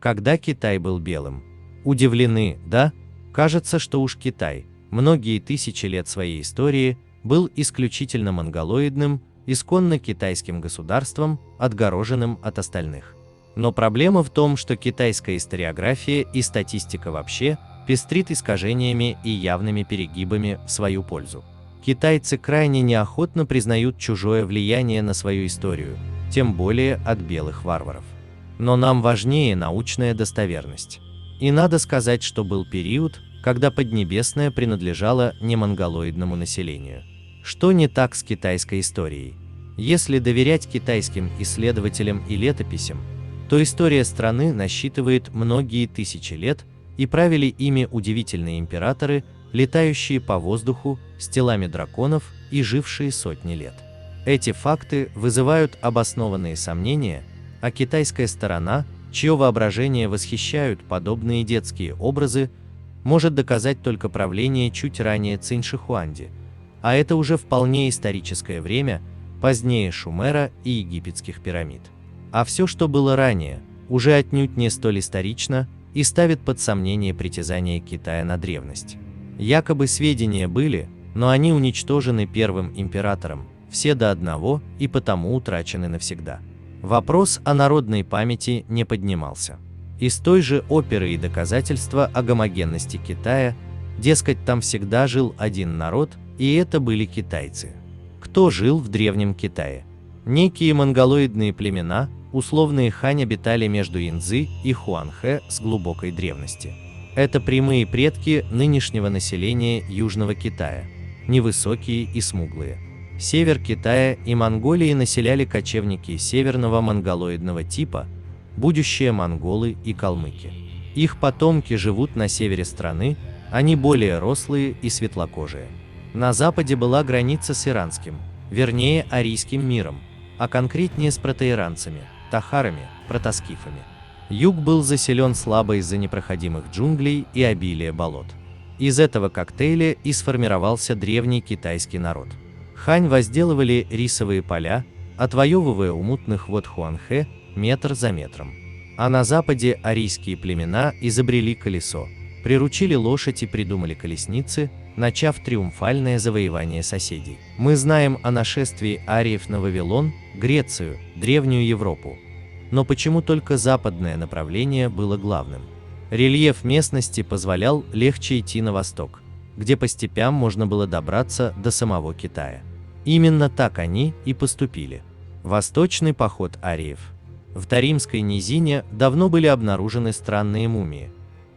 когда Китай был белым. Удивлены, да? Кажется, что уж Китай, многие тысячи лет своей истории, был исключительно монголоидным, исконно китайским государством, отгороженным от остальных. Но проблема в том, что китайская историография и статистика вообще пестрит искажениями и явными перегибами в свою пользу. Китайцы крайне неохотно признают чужое влияние на свою историю, тем более от белых варваров. Но нам важнее научная достоверность. И надо сказать, что был период, когда Поднебесная принадлежала не монголоидному населению. Что не так с китайской историей? Если доверять китайским исследователям и летописям, то история страны насчитывает многие тысячи лет, и правили ими удивительные императоры, летающие по воздуху с телами драконов и жившие сотни лет. Эти факты вызывают обоснованные сомнения, а китайская сторона, чье воображение восхищают подобные детские образы, может доказать только правление чуть ранее Цинь-Шихуанди, а это уже вполне историческое время, позднее Шумера и египетских пирамид. А все, что было ранее, уже отнюдь не столь исторично и ставит под сомнение притязания Китая на древность. Якобы сведения были, но они уничтожены первым императором, все до одного, и потому утрачены навсегда. Вопрос о народной памяти не поднимался. Из той же оперы и доказательства о гомогенности Китая, дескать, там всегда жил один народ, и это были китайцы. Кто жил в древнем Китае? Некие монголоидные племена, условные хань, обитали между Янцзы и Хуанхэ с глубокой древности. Это прямые предки нынешнего населения Южного Китая, невысокие и смуглые. Север Китая и Монголии населяли кочевники северного монголоидного типа, будущие монголы и калмыки. Их потомки живут на севере страны, они более рослые и светлокожие. На западе была граница с иранским, вернее арийским миром, а конкретнее с протоиранцами, тахарами, протоскифами. Юг был заселен слабо из-за непроходимых джунглей и обилия болот. Из этого коктейля и сформировался древний китайский народ. Хань возделывали рисовые поля, отвоевывая у мутных вод Хуанхэ метр за метром. А на западе арийские племена изобрели колесо, приручили лошадь и придумали колесницы, начав триумфальное завоевание соседей. Мы знаем о нашествии ариев на Вавилон, Грецию, Древнюю Европу. Но почему только западное направление было главным? Рельеф местности позволял легче идти на восток, где по степям можно было добраться до самого Китая. Именно так они и поступили. Восточный поход ариев. В Таримской низине давно были обнаружены странные мумии.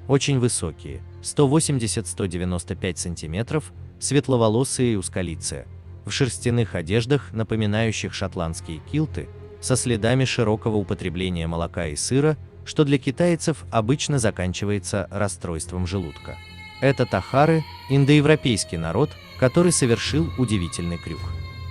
Очень высокие, 180-195 сантиметров, светловолосые и узколицые, в шерстяных одеждах, напоминающих шотландские килты, со следами широкого употребления молока и сыра, что для китайцев обычно заканчивается расстройством желудка. Это тахары, индоевропейский народ, который совершил удивительный крюк.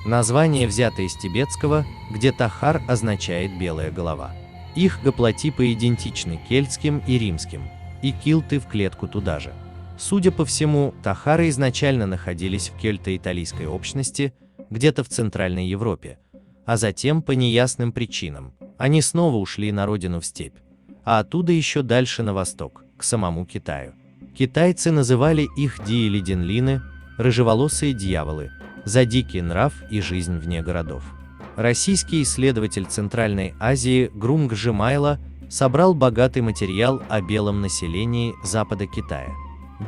Название взято из тибетского, где тахар означает «белая голова». Их гаплотипы идентичны кельтским и римским, и килты в клетку туда же. Судя по всему, тахары изначально находились в кельто-италийской общности, где-то в Центральной Европе, а затем по неясным причинам они снова ушли на родину в степь, а оттуда еще дальше на восток, к самому Китаю. Китайцы называли их ди или динлины, рыжеволосые дьяволы, за дикий нрав и жизнь вне городов. Российский исследователь Центральной Азии Грунг Жимайло собрал богатый материал о белом населении Запада Китая.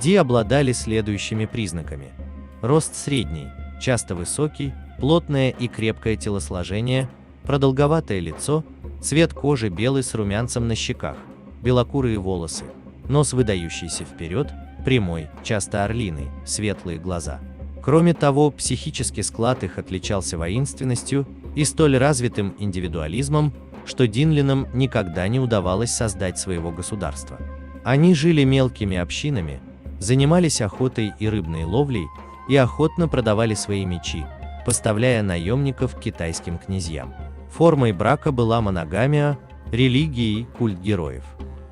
Ди обладали следующими признаками. Рост средний, часто высокий, плотное и крепкое телосложение, продолговатое лицо, цвет кожи белый с румянцем на щеках, белокурые волосы, нос выдающийся вперед, прямой, часто орлиный, светлые глаза. Кроме того, психический склад их отличался воинственностью и столь развитым индивидуализмом, что динлинам никогда не удавалось создать своего государства. Они жили мелкими общинами, занимались охотой и рыбной ловлей и охотно продавали свои мечи, поставляя наемников китайским князьям. Формой брака была моногамия, религией – культ героев.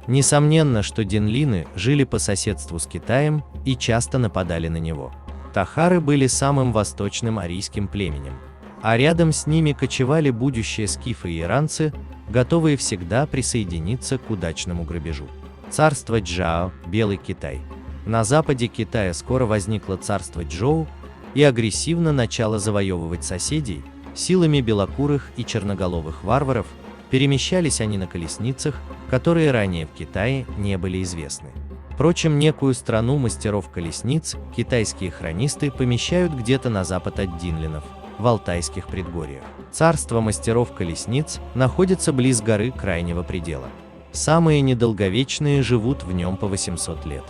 Несомненно, что динлины жили по соседству с Китаем и часто нападали на него. Тахары были самым восточным арийским племенем. а рядом с ними кочевали будущие скифы и иранцы, готовые всегда присоединиться к удачному грабежу. Царство Чжао, Белый Китай. На западе Китая скоро возникло царство Чжоу и агрессивно начало завоевывать соседей. Силами белокурых и черноголовых варваров перемещались они на колесницах, которые ранее в Китае не были известны. Впрочем, некую страну мастеров колесниц китайские хронисты помещают где-то на запад от Динлинов, в Алтайских предгорьях. Царство мастеров колесниц находится близ горы Крайнего Предела. Самые недолговечные живут в нем по 800 лет.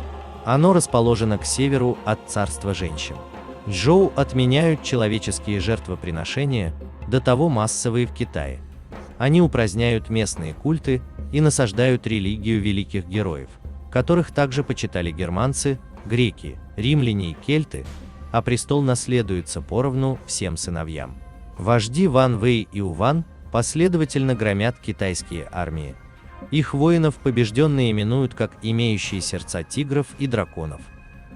Оно расположено к северу от царства женщин. Чжоу отменяют человеческие жертвоприношения, до того массовые в Китае. Они упраздняют местные культы и насаждают религию великих героев, которых также почитали германцы, греки, римляне и кельты, а престол наследуется поровну всем сыновьям. Вожди Ван Вэй и Уван последовательно громят китайские армии. Их воинов побежденные именуют как имеющие сердца тигров и драконов,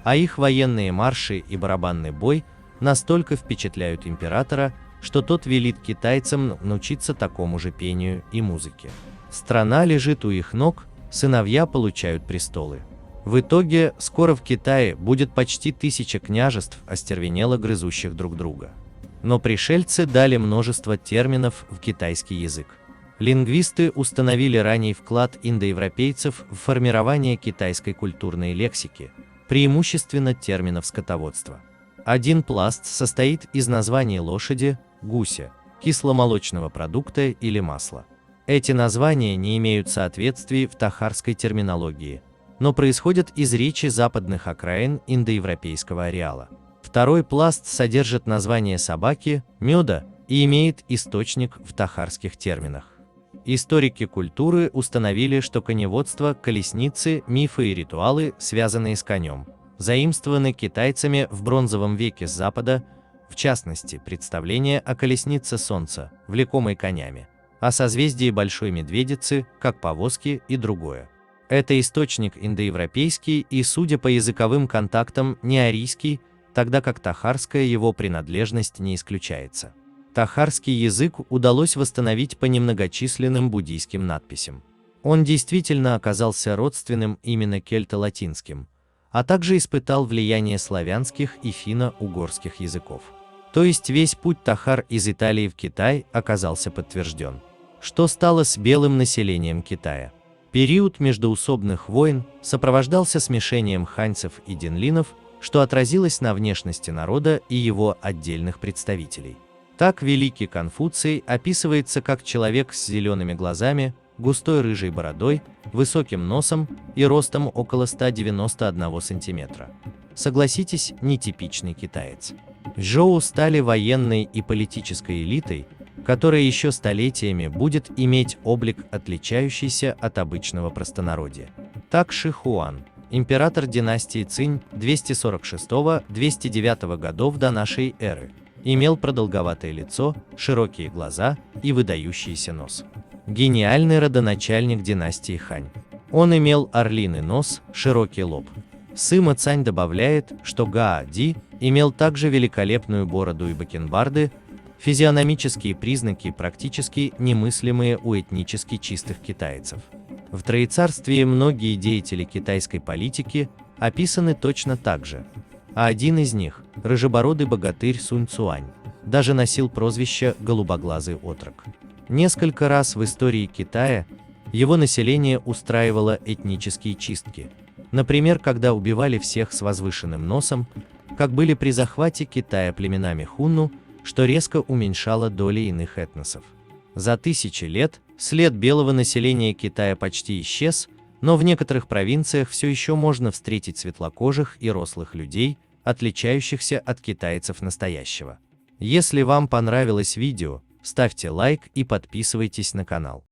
а их военные марши и барабанный бой настолько впечатляют императора, что тот велит китайцам научиться такому же пению и музыке. Страна лежит у их ног, сыновья получают престолы. В итоге, скоро в Китае будет почти 1000 княжеств, остервенело грызущих друг друга. Но пришельцы дали множество терминов в китайский язык. Лингвисты установили ранний вклад индоевропейцев в формирование китайской культурной лексики, преимущественно терминов скотоводства. Один пласт состоит из названий лошади, гуся, кисломолочного продукта или масла. Эти названия не имеют соответствий в тахарской терминологии, но происходят из речи западных окраин индоевропейского ареала. Второй пласт содержит название собаки, меда и имеет источник в тахарских терминах. Историки культуры установили, что коневодство, колесницы, мифы и ритуалы, связанные с конем, заимствованы китайцами в бронзовом веке с запада, в частности, представление о колеснице Солнца, влекомой конями, о созвездии Большой Медведицы, как повозки и другое. Это источник индоевропейский и, судя по языковым контактам, не арийский, тогда как тахарская его принадлежность не исключается. Тахарский язык удалось восстановить по немногочисленным буддийским надписям. Он действительно оказался родственным именно кельто-латинским, а также испытал влияние славянских и финно-угорских языков. То есть весь путь тахар из Италии в Китай оказался подтвержден. Что стало с белым населением Китая? Период междоусобных войн сопровождался смешением ханьцев и динлинов, что отразилось на внешности народа и его отдельных представителей. Так великий Конфуций описывается как человек с зелеными глазами, густой рыжей бородой, высоким носом и ростом около 191 см. Согласитесь, нетипичный китаец. Чжоу стали военной и политической элитой, которая еще столетиями будет иметь облик, отличающийся от обычного простонародья. Так Ши Хуан, император династии Цинь 246-209 годов до нашей эры, имел продолговатое лицо, широкие глаза и выдающийся нос. Гениальный родоначальник династии Хань. Он имел орлиный нос, широкий лоб. Сыма Цань добавляет, что Гаа Ди имел также великолепную бороду и бакенбарды, физиономические признаки практически немыслимые у этнически чистых китайцев. В Троецарствии многие деятели китайской политики описаны точно так же, а один из них, рыжебородый богатырь Сунь Цуань, даже носил прозвище «голубоглазый отрок». Несколько раз в истории Китая его население устраивало этнические чистки, например, когда убивали всех с возвышенным носом, как были при захвате Китая племенами хунну, что резко уменьшало доли иных этносов. За тысячи лет след белого населения Китая почти исчез, но в некоторых провинциях все еще можно встретить светлокожих и рослых людей, отличающихся от китайцев настоящего. Если вам понравилось видео, ставьте лайк и подписывайтесь на канал.